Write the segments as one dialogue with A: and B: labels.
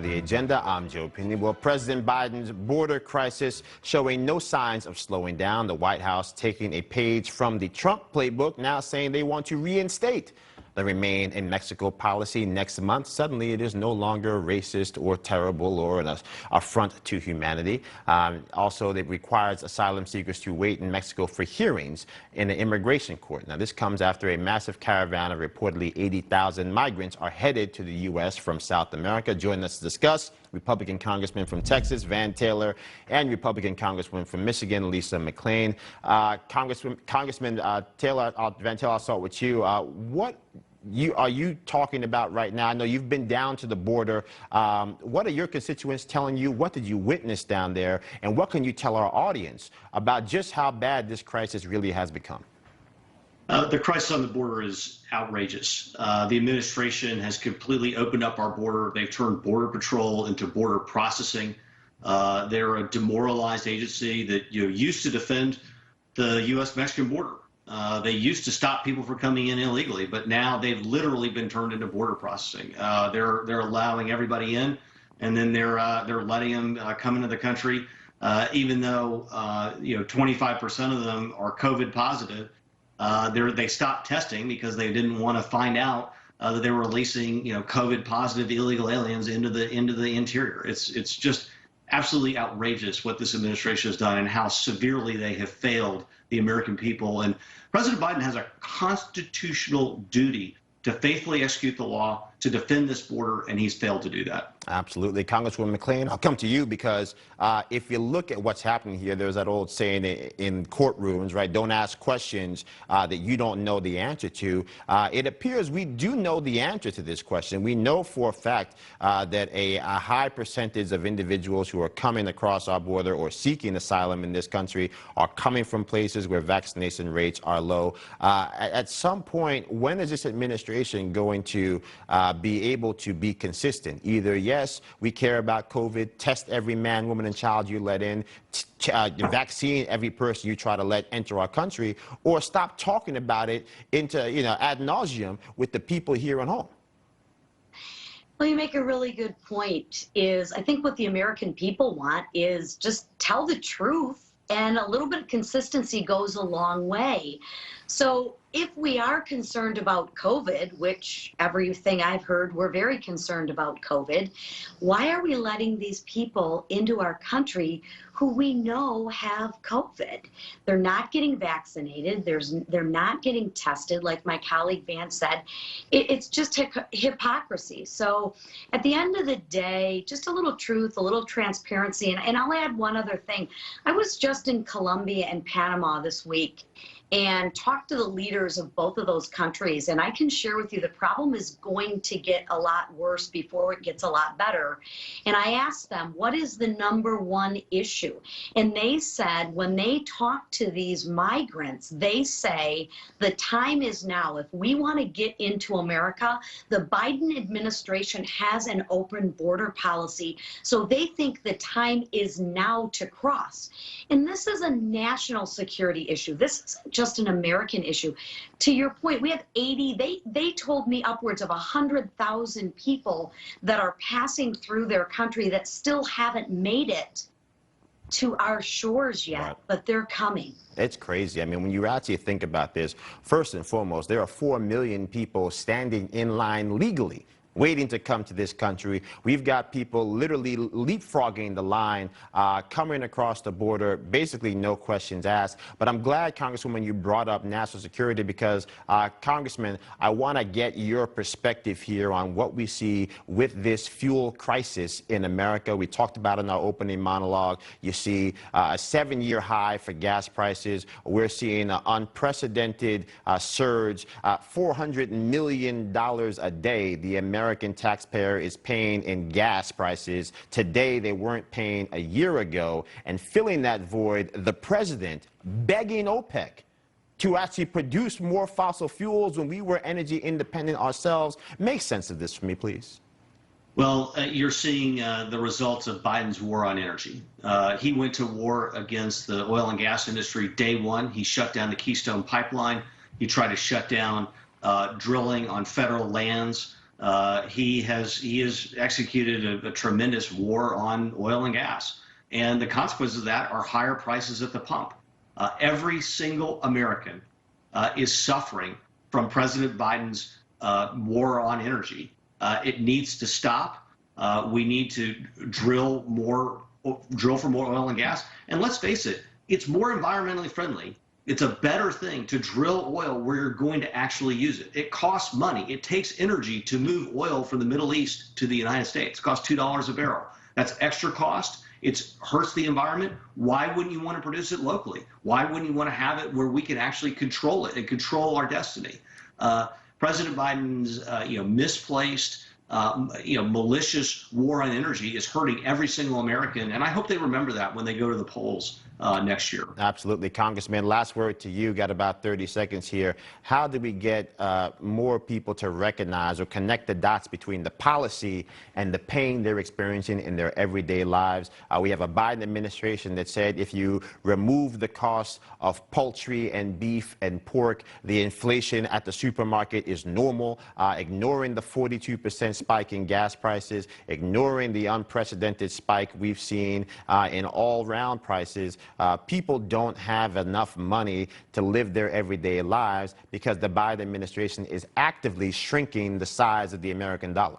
A: The agenda, I'm Joe Pinion. Well, President Biden's border crisis showing no signs of slowing down. The White House taking a page from the Trump playbook, now saying they want to reinstate the Remain in Mexico policy next month. Suddenly, it is no longer racist or terrible or an affront to humanity. Also, it requires asylum seekers to wait in Mexico for hearings in an immigration court. Now, this comes after a massive caravan of reportedly 80,000 migrants are headed to the U.S. from South America. Joining us to discuss, Republican Congressman from Texas, Van Taylor, and Republican Congresswoman from Michigan, Lisa McClain. Congressman Taylor, Van Taylor, I'll start with you. What are you talking about right now? I know you've been down to the border. What are your constituents telling you? What did you witness down there? And what can you tell our audience about just how bad this crisis really has become?
B: The crisis on the border is outrageous. The administration has completely opened up our border. They've turned Border Patrol into border processing. They're a demoralized agency that used to defend the U.S.-Mexican border. They used to stop people from coming in illegally, but now they've literally been turned into border processing. They're allowing everybody in, and then they're letting them come into the country, even though 25% of them are COVID positive. They stopped testing because they didn't want to find out that they were releasing COVID positive illegal aliens into the interior. It's just absolutely outrageous what this administration has done and how severely they have failed the American people. And President Biden has a constitutional duty to faithfully execute the law, to defend this border, and he's failed to do that.
A: Absolutely. Congresswoman McClain, I'll come to you because if you look at what's happening here, there's that old saying in courtrooms, right? Don't ask questions that you don't know the answer to. It appears we do know the answer to this question. We know for a fact that a high percentage of individuals who are coming across our border or seeking asylum in this country are coming from places where vaccination rates are low. At some point, when is this administration going to be able to be consistent? Either yes, we care about COVID, test every man, woman, and child you let in, vaccine every person you try to let enter our country, or stop talking about it into, ad nauseum with the people here at home.
C: Well, you make a really good point. I think what the American people want is just tell the truth, and a little bit of consistency goes a long way. So if we are concerned about COVID, which everything I've heard, we're very concerned about COVID, why are we letting these people into our country who we know have COVID? They're not getting vaccinated. They're not getting tested, like my colleague Van said. It's just hypocrisy. So at the end of the day, just a little truth, a little transparency. And I'll add one other thing. I was just in Colombia and Panama this week and talked to the leaders of both of those countries. And I can share with you the problem is going to get a lot worse before it gets a lot better. And I asked them, what is the #1 issue? And they said, when they talk to these migrants, they say the time is now. If we want to get into America, the Biden administration has an open border policy. So they think the time is now to cross. And this is a national security issue. This isn't just an American issue. To your point, we have 80, they told me upwards of 100,000 people that are passing through their country that still haven't made it to our shores yet, but they're coming.
A: It's crazy. I mean, when you actually think about this, first and foremost, there are 4 million people standing in line legally waiting to come to this country. We've got people literally leapfrogging the line, coming across the border, basically no questions asked. But I'm glad, Congresswoman, you brought up national security because, Congressman, I want to get your perspective here on what we see with this fuel crisis in America. We talked about it in our opening monologue. You see a 7-year high for gas prices. We're seeing an unprecedented surge, $400 million a day. The American taxpayer is paying in gas prices today they weren't paying a year ago, and filling that void, the president begging OPEC to actually produce more fossil fuels when we were energy independent ourselves. Make sense of this for me, please.
B: Well, you're seeing the results of Biden's war on energy. He went to war against the oil and gas industry day one. He shut down the Keystone Pipeline. He tried to shut down drilling on federal lands. He has executed a tremendous war on oil and gas, and the consequences of that are higher prices at the pump. Every single American is suffering from President Biden's war on energy. It needs to stop. We need to drill for more oil and gas. And let's face it, it's more environmentally friendly. It's a better thing to drill oil where you're going to actually use it. It costs money. It takes energy to move oil from the Middle East to the United States. It costs $2 a barrel. That's extra cost. It hurts the environment. Why wouldn't you want to produce it locally? Why wouldn't you want to have it where we can actually control it and control our destiny? President Biden's misplaced, malicious war on energy is hurting every single American, and I hope they remember that when they go to the polls next year.
A: Absolutely. Congressman, last word to you. Got about 30 seconds here. How do we get more people to recognize or connect the dots between the policy and the pain they're experiencing in their everyday lives? We have a Biden administration that said if you remove the cost of poultry and beef and pork, the inflation at the supermarket is normal, ignoring the 42% spike in gas prices, ignoring the unprecedented spike we've seen in all-round prices. People don't have enough money to live their everyday lives because the Biden administration is actively shrinking the size of the American dollar.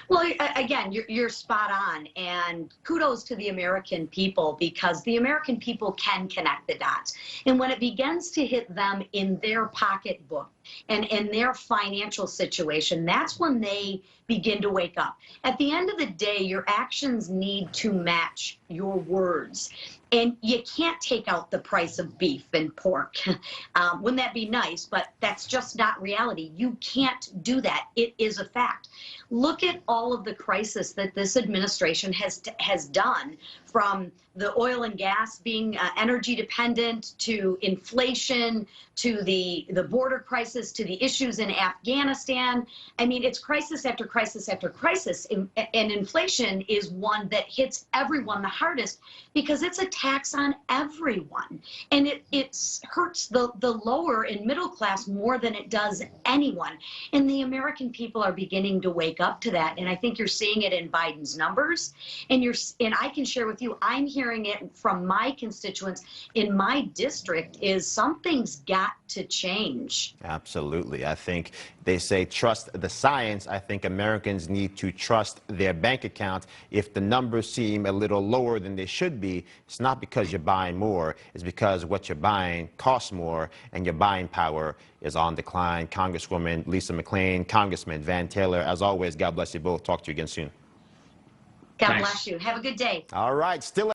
C: Well, again, you're spot on, and kudos to the American people, because the American people can connect the dots. And when it begins to hit them in their pocketbook and in their financial situation, that's when they begin to wake up. At the end of the day, your actions need to match your words. And you can't take out the price of beef and pork. Wouldn't that be nice? But that's just not reality. You can't do that. It is a fact. Look at all of the crisis that this administration has done, from the oil and gas being energy dependent, to inflation, to the border crisis, to the issues in Afghanistan. I mean, it's crisis after crisis after crisis. And inflation is one that hits everyone the hardest because it's a tax on everyone. And it hurts the lower and middle class more than it does anyone. And the American people are beginning to wake up to that. And I think you're seeing it in Biden's numbers. And I can share with you, I'm hearing it from my constituents in my district, is something's got to change.
A: Absolutely. I think they say trust the science. I think Americans need to trust their bank accounts. If the numbers seem a little lower than they should be, it's not because you're buying more. It's because what you're buying costs more and your buying power is on decline. Congresswoman Lisa McClain, Congressman Van Taylor, as always, God bless you both. Talk to you again soon.
C: God bless you. Have a good day.
A: All right. Still